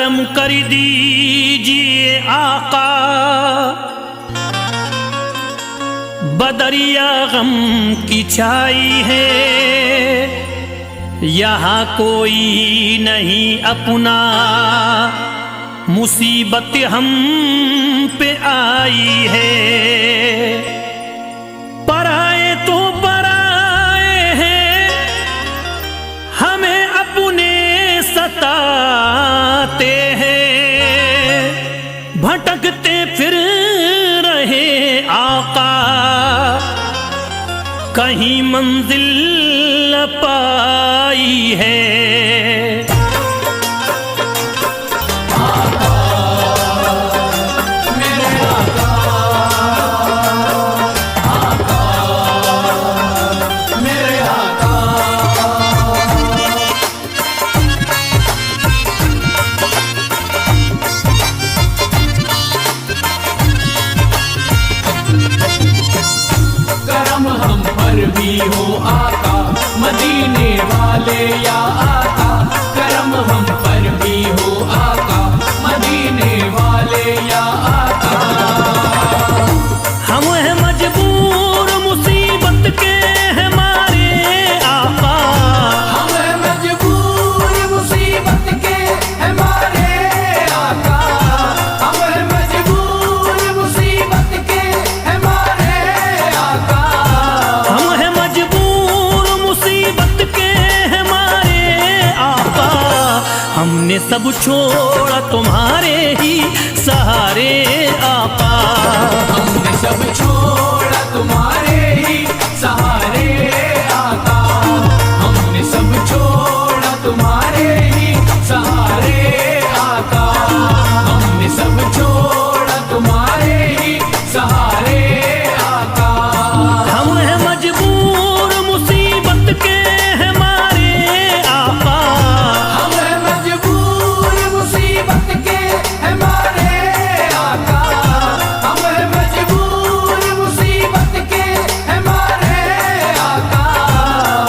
करम कर दीजिए आका, बदरिया गम की छाई है, यहाँ कोई नहीं अपना, मुसीबत हम पे आई है। पराए तो पराए हैं, हमें अपने सताते हैं, भटकते फिर रहे आका, कहीं मंजिल न पाई है। भी हो आका मदीने वाले या आका, करम हम पर भी हो आका मदीने वाले या आका। हम हैं मजबूर मुसीबत के हमारे आका, हम हैं मजबूर मुसीबत के हमारे आका, हम हैं मजबूर मुसीबत के हमारे आका। हम हैं मजबूर मुसीबत के हमारे आका, हमने सब छोड़ा तुम्हारे ही सहारे आका, हमने सब छोड़ा तुम्हारे ही सहारे आका, हमने सब छोड़ा तुम्हारे ही सहारे आका, हमने सब छोड़ा तुम्हारे ही सहारे आका। हम हैं मजबूर मुसीबत के हमारे आका, हम हैं मजबूर मुसीबत के हमारे आका, हम हैं मजबूर मुसीबत के हमारे आका।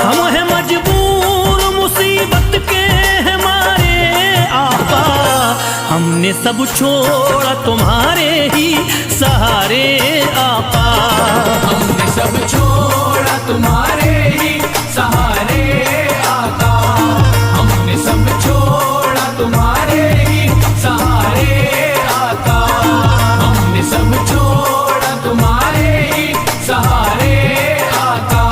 हम हैं मजबूर मुसीबत के हमारे आका, हमने सब छोड़ा तुम्हारे ही सहारे आका, हमने सब छोड़ा तुम्हारे ही सहारे आका, हमने सब छोड़ा तुम्हारे ही सहारे आका, हमने सब छोड़ा तुम्हारे ही सहारे आका।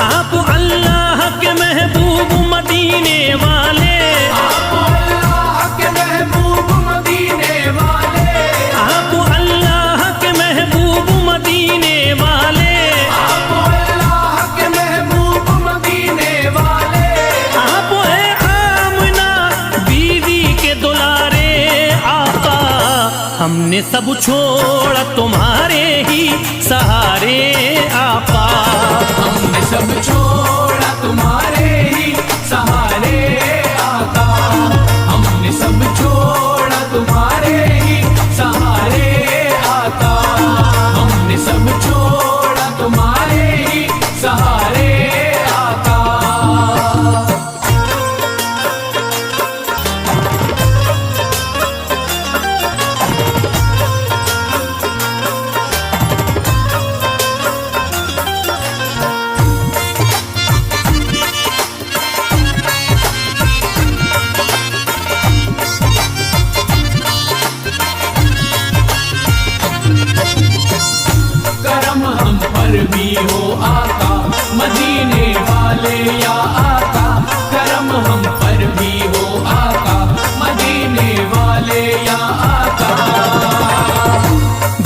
आप अल्लाह के महबूब मदीने वाले, आप अल्लाह के महबूब मदीने वाले, आप अल्लाह के महबूब मदीने वाले, आप अल्लाह के महबूब मदीने वाले, आप है आमना बीवी के दुलारे आका, हमने सब छोड़ा तुम्हारे ही सहारे आका, हमने सब छोड़ा तुम्हारे ही सहारे आका, हमने सब छोड़ा तुम्हारे ही सहारे आका, हमने सब छोड़ा तुम्हारे ही सहारे आका। करम हम पर भी हो आका मदीने वाले या आका, करम हम पर भी हो आका मदीने वाले या आका।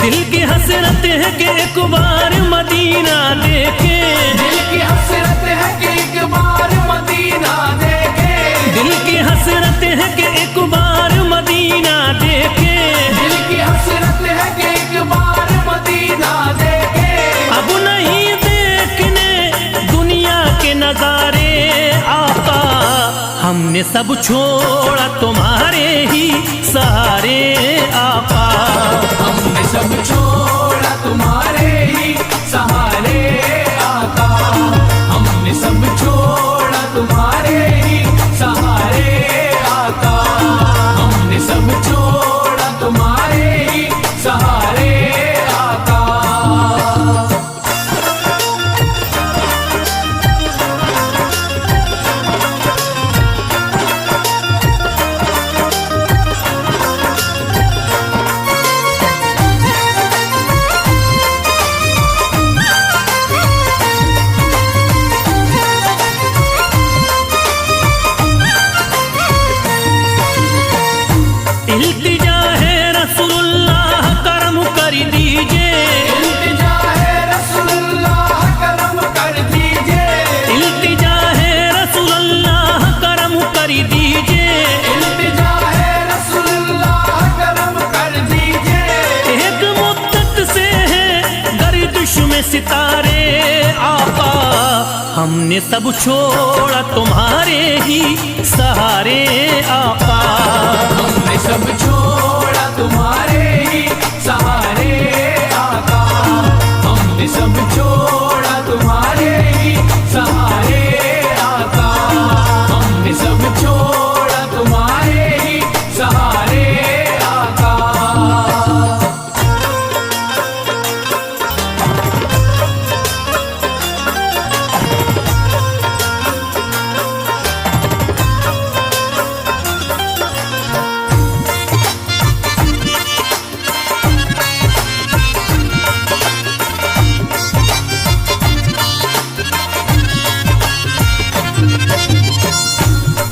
दिल की हसरत है कि एक बार मदीना देखे, दिल की हसरत है कि एक बार मदीना देखे, दिल की हसरत है कि एक बार मदीना देखे, दिल की हसरत है कि एक बार मदीना हमने सब छोड़ा तुम्हारे ही सहारे आका। हमने सब छोड़ा तुम्हारे ही सहारे आका। हमने सब छोड़ा तुम्हारे ही सहारे आका। हमने सब छोड़ा तुम्हारे ही सहारे आका। इल्तिजा है रसूलुल्लाह करम कर दीजिए। इल्तिजा है रसूलुल्लाह करम कर दीजिए। इल्तिजा है रसूलुल्लाह करम कर दीजिए। इल्तिजा है रसूलुल्लाह करम कर दीजिए। एक मुद्दत से है गर्दिश में सितारे आका। हमने सब छोड़ा तुम्हारे ही सहारे आका। हमने सब छोड़ा तुम्हारे ही सहारे आका। हमने सब छोड़ा तुम्हारे ही सहारे आका। हमने सब छोड़ा तुम्हारे ही सहारे आका।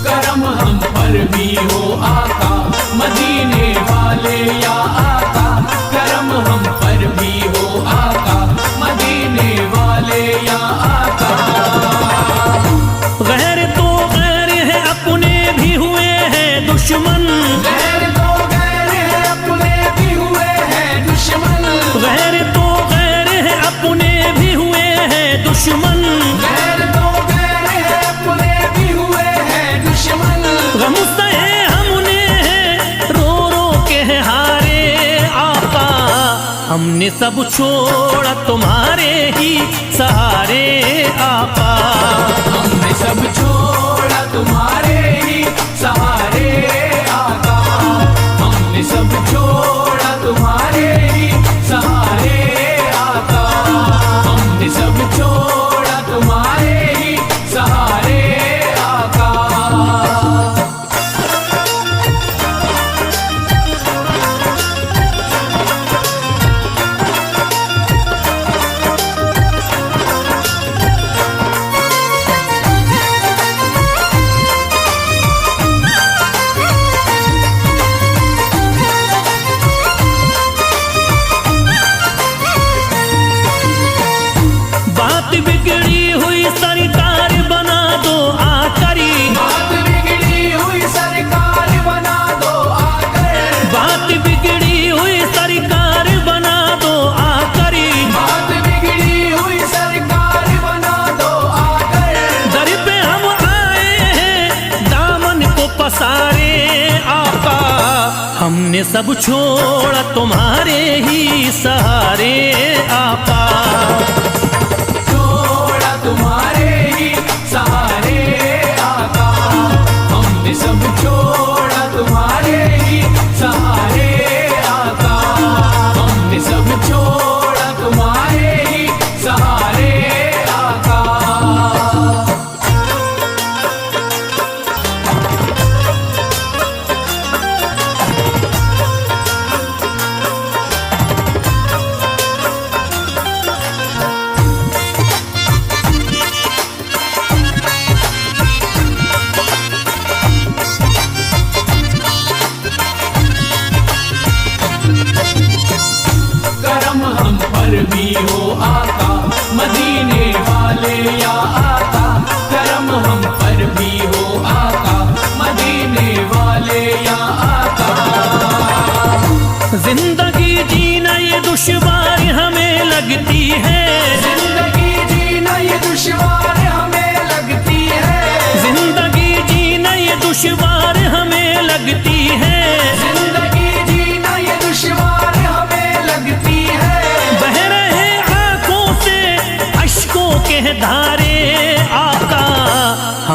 करम हम पर भी हो आका मदीने वाले या आका। करम हम पर भी हो आका मदीने वाले या आका। गैर तो गैर है अपने भी हुए हैं दुश्मन। गैर तो गैर है अपने भी हुए हैं दुश्मन। गैर तो गैर है अपने भी हुए हैं दुश्मन। गैर तो गैर है अपने भी हुए हैं दुश्मन। गम सहे हमने रो रो के हारे आका। हमने सब छोड़ा तुम्हारे ही सहारे आका। हमने सब छोड़ा तुम्हारे ही सहारे आका। हमने सब छोड़ा तुम्हारे ही सहारे आका। हमने सब छोड़ा तुम्हारे ही सहारे आका। बात बिगड़ी हुई सरकार बना दो आकरी। बात बिगड़ी हुई सरकार बना दो आकर। बात बिगड़ी हुई सरकार बना दो आकरी। बात बिगड़ी हुई सरकार बना दो आकर। दर पे हम आए हैं दामन को पसारे आका। हमने सब छोड़ा तुम्हारे ही सहारे आका। छोड़ा तुम्हारे ही सहारे आका। हमने सब छोड़ा तुम्हारे ही सहारे आका। हमने सब छोड़ा तुम्हारे ही सहारे आका।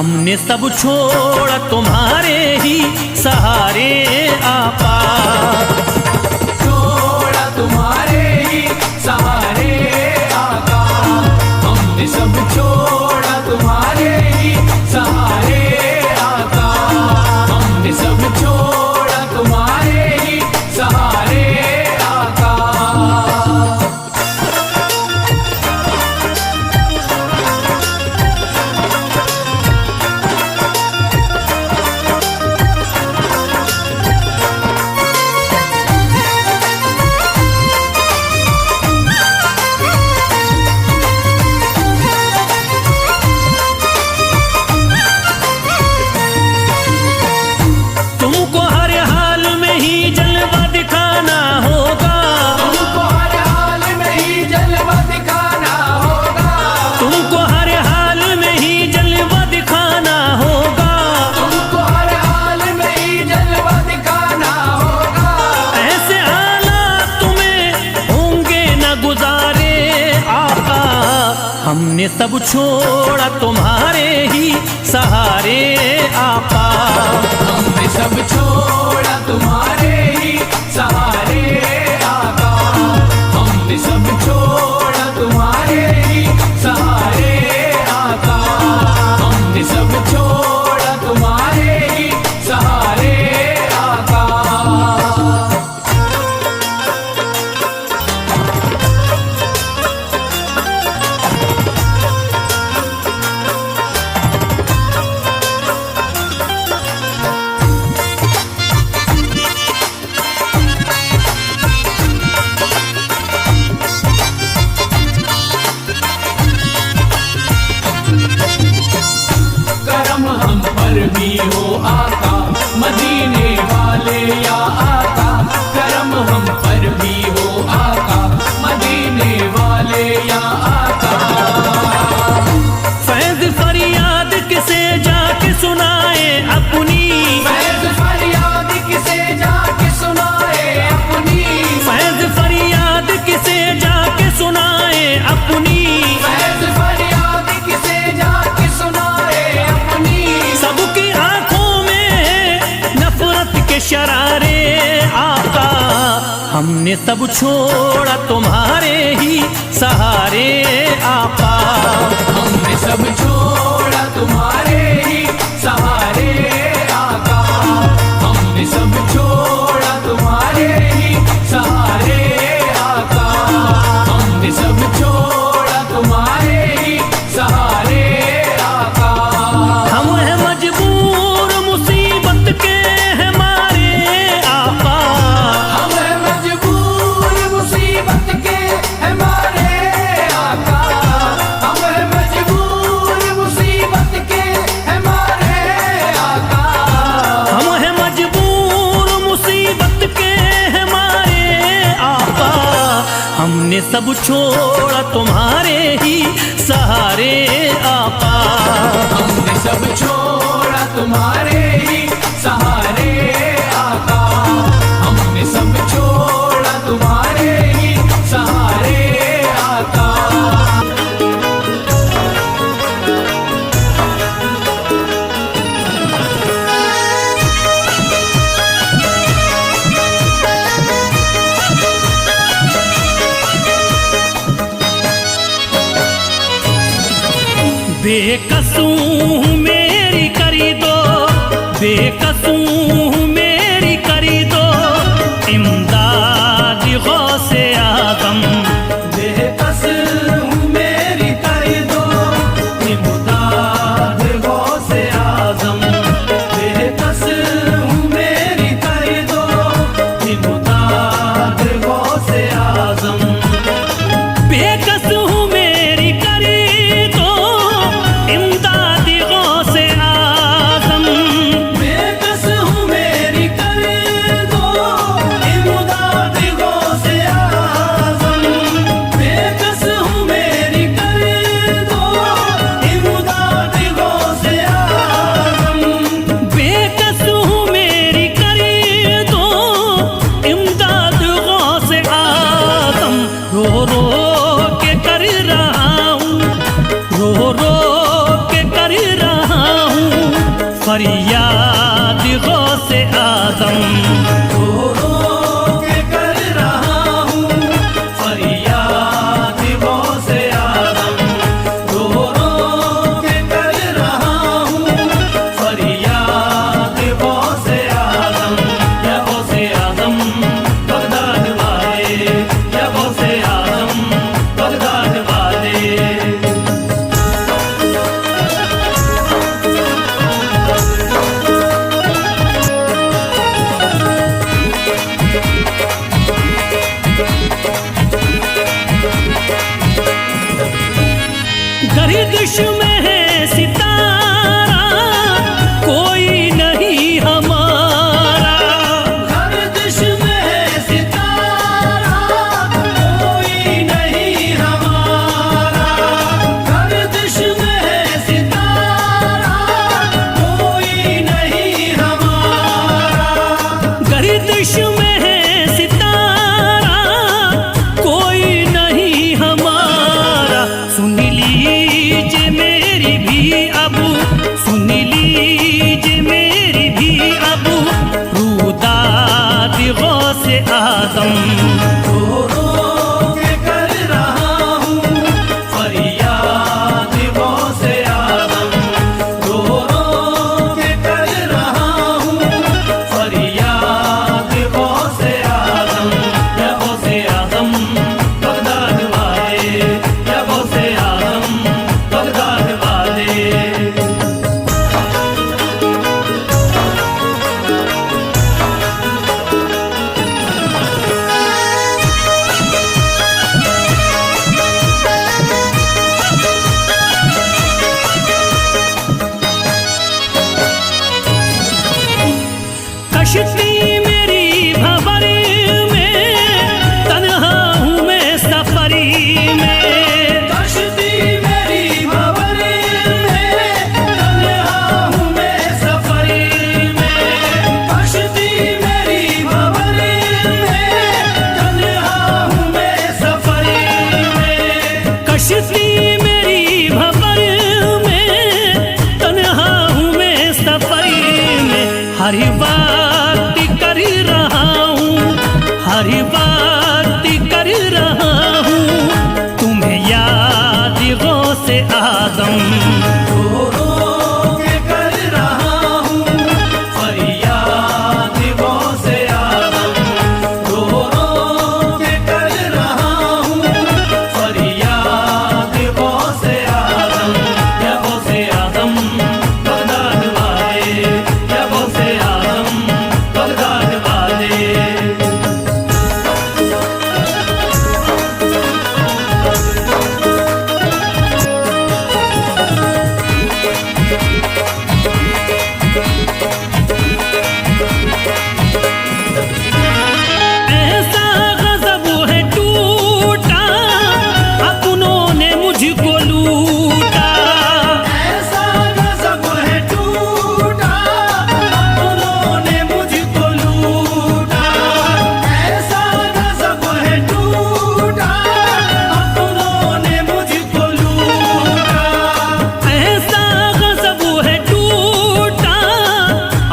हमने सब छोड़ा तुम्हारे ही सहारे आपा। छोड़ा तुम्हारे ही सहारे आका, हमने सब छोड़ा तुम्हारे ही सहारे आका, हमने सब छोड़ा तुम्हारे ही सहारे आका। तुमको हर हाल में ही जलवा दिखाना होगा, तुमको हर हाल में ही जलवा दिखाना होगा, तुमको हर हाल में ही जलवा दिखाना होगा, तुमको हर हाल में ही जलवा दिखाना होगा। ऐसे हालात तुम्हें होंगे न गुजारे आका। हमने सब छोड़ा तुम्हारे ही सहारे आपा। हमने सब छोड़ा तुम्हारे ही सहारे आका, हमने सब छोड़ा तुम्हारे ही सहारे आका, हमने सब छोड़ा तुम्हारे ही सहारे आका। करम हम पर भी हो आका, मदीने वाले या आका, करम हम पर भी हो आका, मदीने वाले या आका। फैज फरियाद किसे जाके सुनाए अपनी, फैज फरियाद किसे जाके सुनाए अपनी, फैज फरियाद किसे जाके सुनाए अपनी, फैज फरियाद किसे जाके सुनाए अपनी। सबकी आंखों में नफरत के शरारे आका। हमने सब छोड़ा तुम्हारे ही सहारे आपा। हमने सब छोड़ा तुम्हारे ही सहारे आका, हमने सब छोड़ा तुम्हारे ही सहारे आका, हमने सब छोड़ा तुम्हारे ही सहारे आका। हम हैं मजबूर मुसीबत के हैं मारे आपा। हम हैं मजबूर मुसीबत के हमारे आका, हम हैं मजबूर मुसीबत के हमारे आका। हम हैं मजबूर मुसीबत के हैं मारे आपा। हमने सब छोड़ा तुम्हारे ही सहारे आपा। हमने सब छोड़ा तुम्हारे ही सहारे आका, हमने सब छोड़ा तुम्हारे ही सहारे आका। बेकसूं मेरी करी दो, बेकसूं मेरी करी दो इमदाद गौसे आदम। बेकस हूँ मेरी कर दो इमदाद गौसे आज़म, बेकस हूँ मेरी कर दो इमदाद गौसे आज़म। बेकस हूँ मेरी करी दो इमदाद गौसे आदम। बेकस हूँ मेरी कर दो इमदाद गौसे आज़म, बेकस हूँ मेरी कर दो इमदाद गौसे आज़म। बेकस हूँ मेरी करी दो इमदाद गौसे आदम। रो रो के कर रहा हूँ, रो रो के कर रहा हूँ फरियाद गौसे आदम। रो रो के कर रहा हूँ फरियाद गौसे आदम। रो रो के कर रहा हूँ फरियाद गौसे आदम। या गौसे आदम बगदाद वाले, या गौसे आदम बगदाद वाले। गर्दिश में है सितारा कोई नहीं हमारा। गर्दिश में है सितारा कोई नहीं हमारा। गर्दिश में है सितारा कोई नहीं हमारा। गर्दिश में है सितारा कोई नहीं हमारा। सुन लीजिए मेरी भी अबू, सुन लीजिए मेरी भी अबू, रूदाद गौसे आदम। रो रो के कर रहा हूँ फरियाद गौसे आदम। रो रो के कर रहा हूँ फरियाद गौसे आदम। या गौसे आदम बगदाद वाले, या गौसे आदम बगदाद वाले। कश्ती मेरी भंवर में, तन्हा हूँ मैं सफरी में। कश्ती मेरी भंवर में, तन्हा हूँ मैं सफरी में। कश्ती मेरी भंवर में, तन्हा हूँ मैं सफरी में। कश्ती मेरी भंवर में, तन्हा हूँ मैं सफरी में। हर बात कर रहा हूँ, हर बात कर रहा हूँ, तुम्हें याद गौसे आदम। रो रो के कर रहा हूँ फरियाद गौसे आदम। रो रो के कर रहा हूँ फरियाद गौसे आदम। या गौसे आदम बगदाद वाले, या गौसे आदम बगदाद वाले। ऐसा गज़ब है टूटा, अपनों ने मुझको लूटा। ऐसा गज़ब है टूटा, अपनों ने मुझको लूटा। ऐसा गज़ब है टूटा, अपनों ने मुझको लूटा। ऐसा गज़ब है टूटा,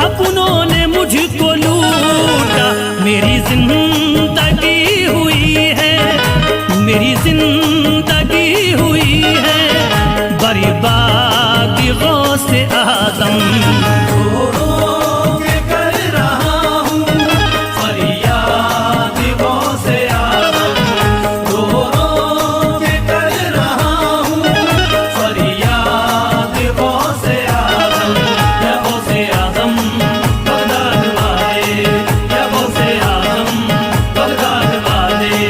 अपनों ने मुझको लूटा। मेरी जिंदगी हुई है, मेरी जिंदगी हुई है बर्बाद गौसे आदम। रो रो के कर रहा हूँ फरियाद गौसे आदम। रो रो के कर रहा हूँ फरियाद गौसे आदम। या गौसे आदम बगदाद वाले, या गौसे आदम बगदाद वाले।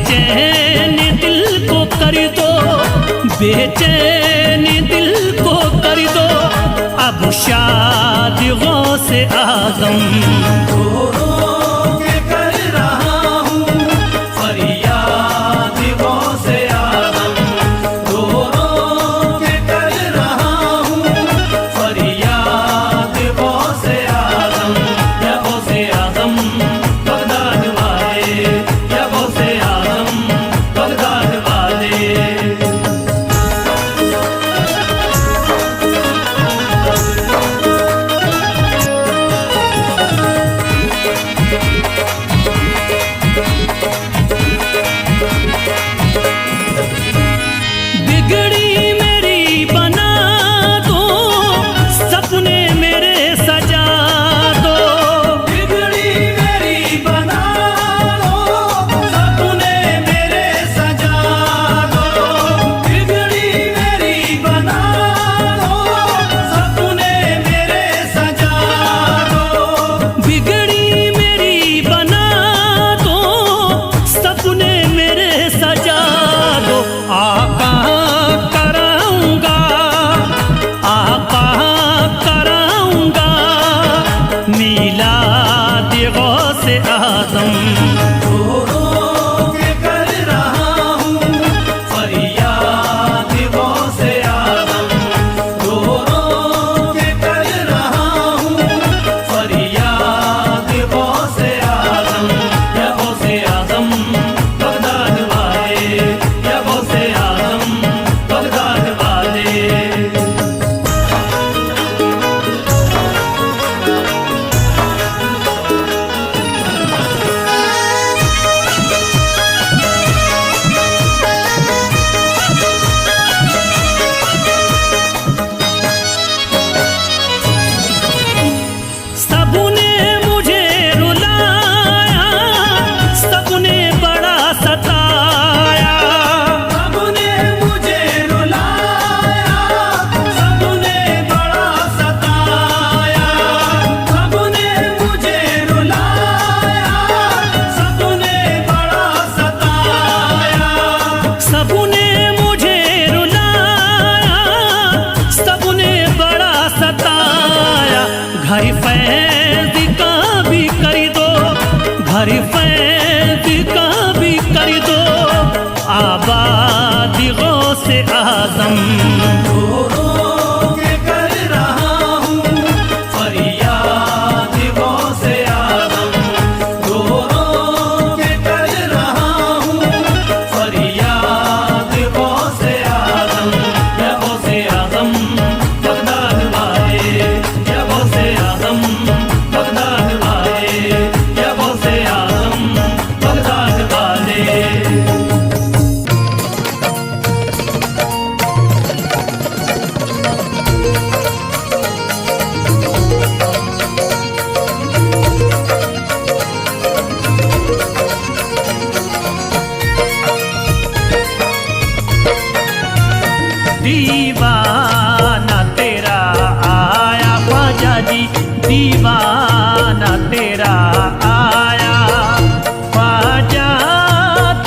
बेचैन दिल को कर दो, बेचैन दिल को कर दो अब शाद गौसे आज़म। रो रो के कर रहा हूँ फरियाद गौसे आज़म, रो रो के कर रहा हूँ फरियाद गौसे आज़म। या गौसे आज़म बगदाद वाले, या गौसे आज़म बगदाद वाले। बिगड़ी मेरी बना दो, सपने मेरे सजा दो, बिगड़ी मेरी बना दो, सपने मेरे सजा दो, बिगड़ी मेरी बना दो, सपने मेरे सजा दो, बिगड़ी मेरी बना दो, सपने मेरे सजा दो। आका कराऊंगा, आका कराऊंगा मीलाद गौसे आज़म। रो रो के कर रहा हूँ फरियाद गौसे आज़म, रो रो के कर रहा हूँ फरियाद गौसे आज़म। या गौसे आज़म बगदाद वाले, या गौसे आज़म बगदाद वाले। सबने मुझे रुलाया, सबने बड़ा सताया, सबने मुझे रुलाया, सबने बड़ा सताया, सबने मुझे रुलाया, सबने बड़ा सताया, सबने मुझे रुलाया, सबने बड़ा सताया। घर फैज़ का भी कर दो, घर फैज़ का भी कर दो आबाद गौसे आज़म। रो रो के कर रहा हूँ फरियाद गौसे आज़म, रो रो के कर रहा हूँ फरियाद गौसे आज़म। या गौसे आज़म बगदाद वाले, या गौसे आज़म बगदाद वाले, या गौसे आज़म बगदाद वाले। दीवाना तेरा आया ख्वाजा जी, दीवाना तेरा आया ख्वाजा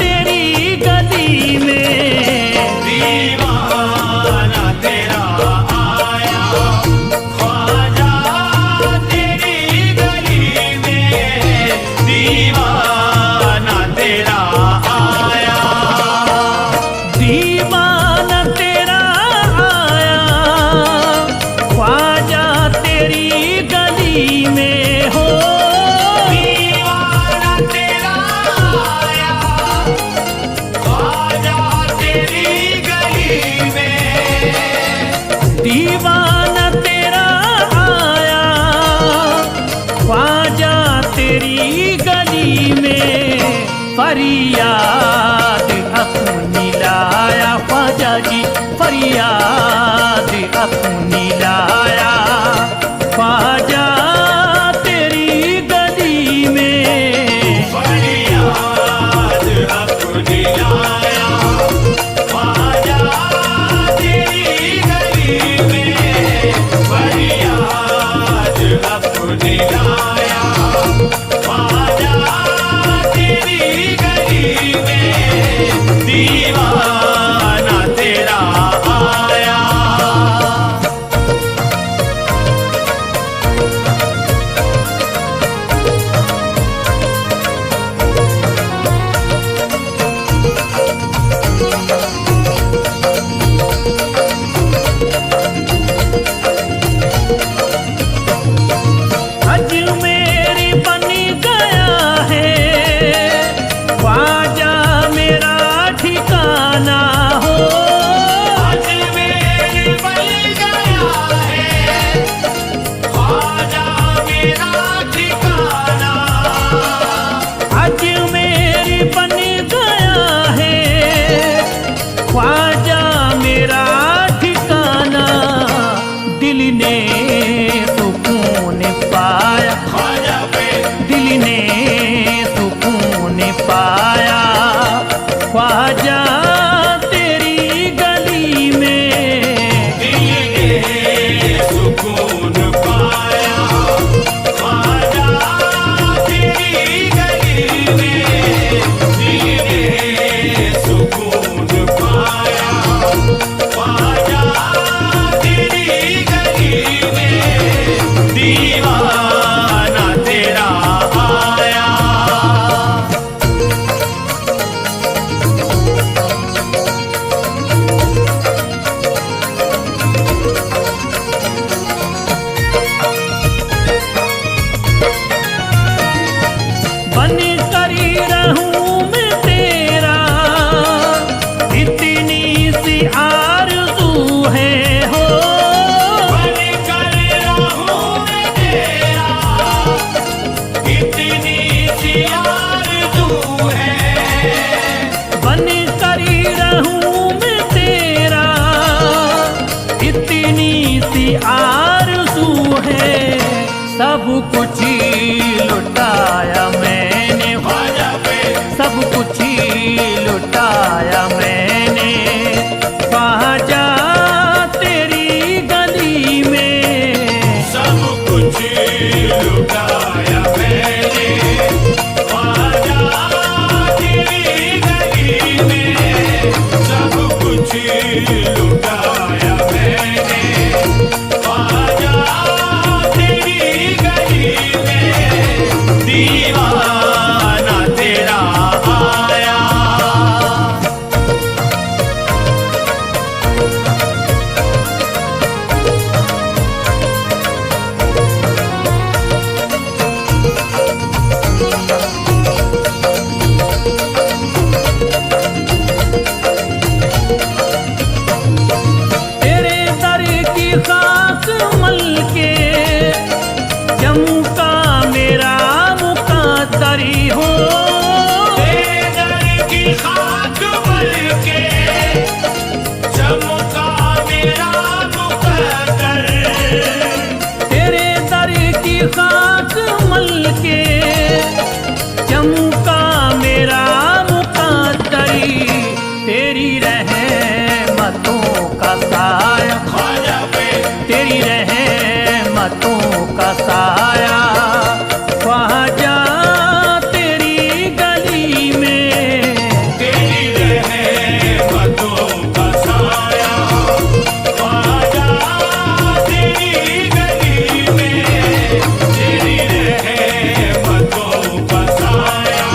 तेरी गली में। दीवाना तेरा आया ख्वाजा तेरी गली में, दीवाना तेरा आया, दीवाना तेरा आया ख्वाजा तेरी गली में हो। दीवाना तेरा आया ख्वाजा तेरी गली में, दीवाना तेरा आया ख्वाजा तेरी गली में। फरियाद अपनी लाया ख्वाजा जी, फरियाद अपनी लाया ख्वाजा तेरी गली में। फरियाद अपनी लाया ख्वाजा तेरी गली में, फरियाद अपनी लाया ख्वाजा तेरी गली में। पाया ख्वाजा तेरी गली में। दिल ने सुकून पाया ख्वाजा तेरी गली में। दिल ने सुकून पाया ख्वाजा तेरी गली में। दीवाना तेरा आया। बन करी रहूं मैं तेरा इतनी सी आरज़ू है हो। बन कर रहूं मैं तेरा इतनी सी आरज़ू है। बन करी रहूं मैं तेरा इतनी सी आरज़ू है। सब कुछ ही लुटाया मैंने ख्वाजा पे सब कुछ ही लुटाया मैंने ख्वाजा तेरी गली में। सब कुछ लुटाया मैंने ख्वाजा तेरी गली में। सब कुछ लुटाया मैंने ख्वाजा तेरी गली में। दीवाना तेरा आया। तेरे दर की खाक मल के जम्मू का मेरा मुक़द्दरी हो। तेरे दर की खाक मल के चमका मेरा मुक़द्दर। तेरे दर की खाक मल के जम्मू का मेरा मुक़द्दरी। तेरी रहमतों का साया ख्वाजा पे तेरी रहमतों का साया ख्वाजा तेरी गली में। तेरी रहमतों का साया ख्वाजा तेरी गली में। तेरी रहमतों का साया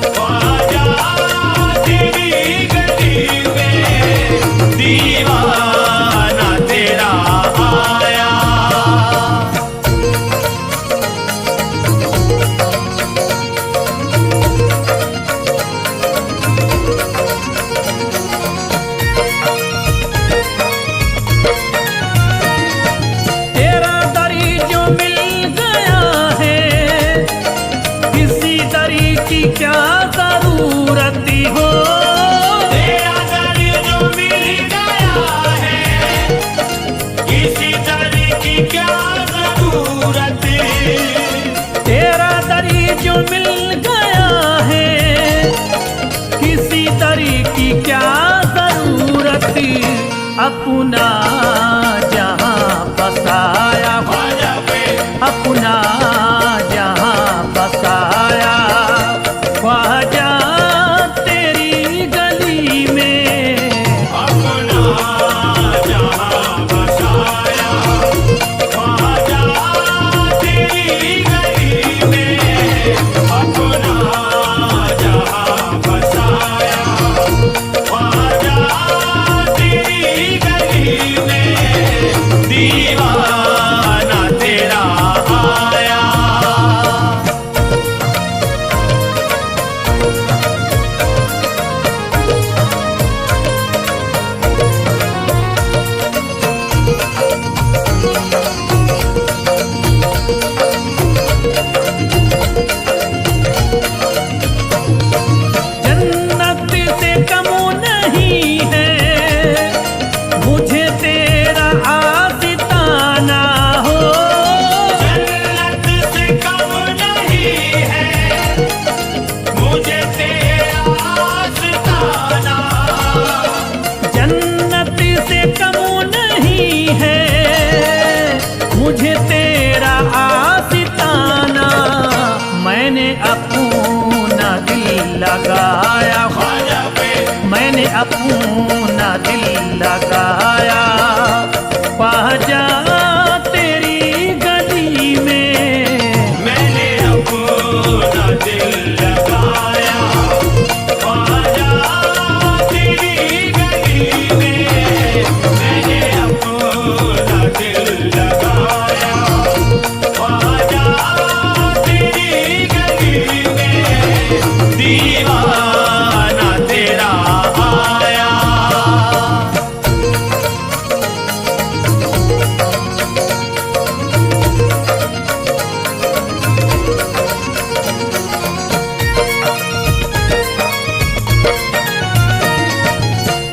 ख्वाजा तेरी गली में। दीवाना तेरा आया। तेरा दरी जो मिल गया है किसी दरी की क्या जरूरत हो। तेरा दर जो मिल गया है किसी दर की क्या जरूरत। तेरा दरी जो मिल गया है किसी दरी की क्या जरूरत। अपना जहां बसाया ख्वाजा पे अपना जहां बसाया ख्वाजा तेरी गली में। अपना जहां बसाया ख्वाजा तेरी गली में। अपना जहां बसाया ख्वाजा तेरी गली में। लगाया, ख्वाजा पे मैंने अपना दिल लगाया। ख्वाजा तेरी गली में मैंने अपना दिल लगाया, ख्वाजा तेरी गली में मैंने अपना दिल लगाया, ख्वाजा तेरी गली में दीवाना तेरा आया।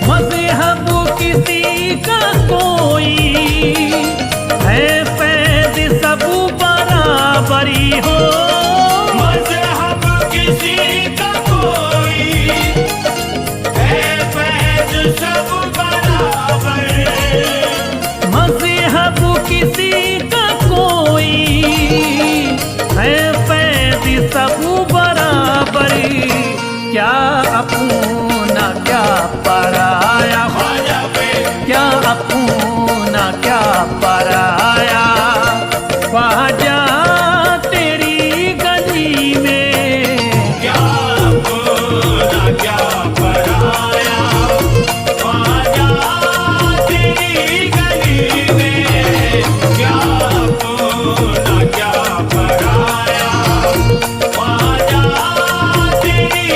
मज़हब किसी का कोई है, फैज़ सब बराबरी हो। मज़हब किसी का कोई है, फैज़ सब बराबर। मज़हब किसी का कोई है, फैज़ सब बराबरी। क्या अपना क्या पराया, ख्वाजा पे क्या अपना क्या पराया। ख्वाजा तेरी गली में क्या अपना क्या पराया, ख्वाजा तेरी गली में क्या अपना क्या पराया, ख्वाजा तेरी